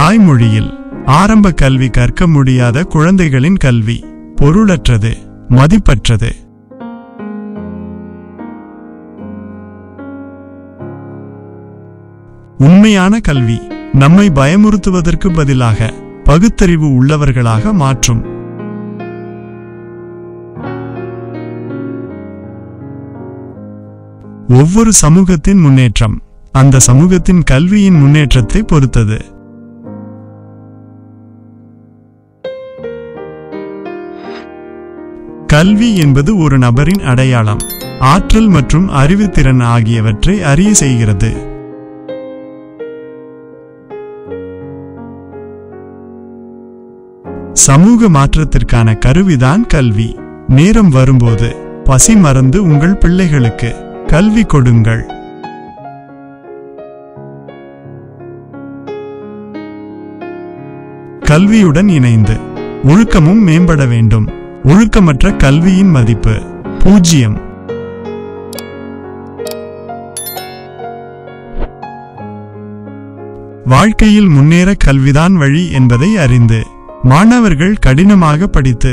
தாய்மொழியில் ஆரம்ப கல்வி கற்க முடியாத குழந்தைகளின் கல்வி பொருளற்றது, மதிப்பற்றது. உண்மையான கல்வி நம்மை பயமுறுத்துவதற்கு பதிலாக பகுத்தறிவு உள்ளவர்களாக மாற்றும். ஒவ்வொரு சமூகத்தின் முன்னேற்றம் அந்த சமூகத்தின் கல்வியின் முன்னேற்றத்தை பொறுத்தது. கல்வி என்பது ஒரு நபரின் அடையாளம், ஆற்றல் மற்றும் அறிவுத்திறன் ஆகியவற்றை அறிய செய்கிறது. சமூக மாற்றத்திற்கான கருவிதான் கல்வி. நேரம் வரும்போது பசி மறந்து உங்கள் பிள்ளைகளுக்கு கல்வி கொடுங்கள். கல்வியுடன் இணைந்து ஒழுக்கமும் மேம்பட வேண்டும். ஒழுக்கமற்ற கல்வியின் மதிப்பு 0. வாழ்க்கையில் முன்னேற கல்விதான் வழி என்பதை அறிந்து மாணவர்கள் கடினமாக படித்து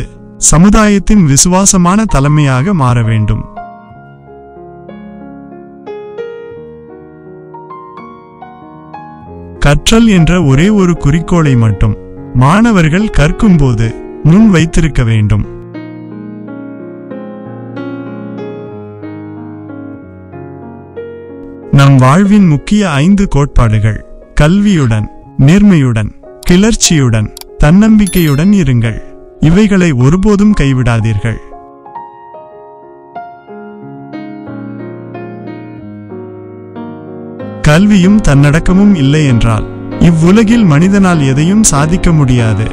சமுதாயத்தின் விசுவாசமான தலைமையாக மாற வேண்டும். கற்றல் என்ற ஒரே ஒரு குறிக்கோளை மட்டும் மாணவர்கள் கற்கும்போது முன் வைத்திருக்க வேண்டும். நம் வாழ்வின் முக்கிய 5 கோட்பாடுகள். கல்வியுடன், நேர்மையுடன், கிளர்ச்சியுடன், தன்னம்பிக்கையுடன் இருங்கள். இவைகளை ஒருபோதும் கைவிடாதீர்கள். கல்வியும் தன்னடக்கமும் இல்லை என்றால் இவ்வுலகில் மனிதனால் எதையும் சாதிக்க முடியாது.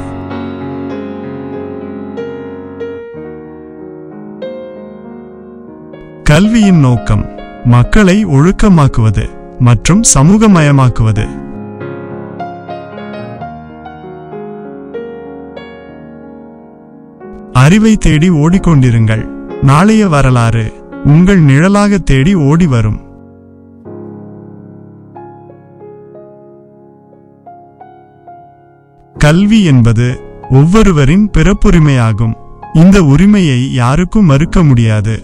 கல்வியின் நோக்கம் மக்களை ஒழுக்கமாக்குவது மற்றும் சமூகமயமாக்குவது. அறிவை தேடி ஓடிக்கொண்டிருங்கள். நாளைய வரலாறு உங்கள் நிழலாக தேடி ஓடி வரும். கல்வி என்பது ஒவ்வொருவரின் பிறப்புரிமையாகும். இந்த உரிமையை யாருக்கும் மறுக்க முடியாது.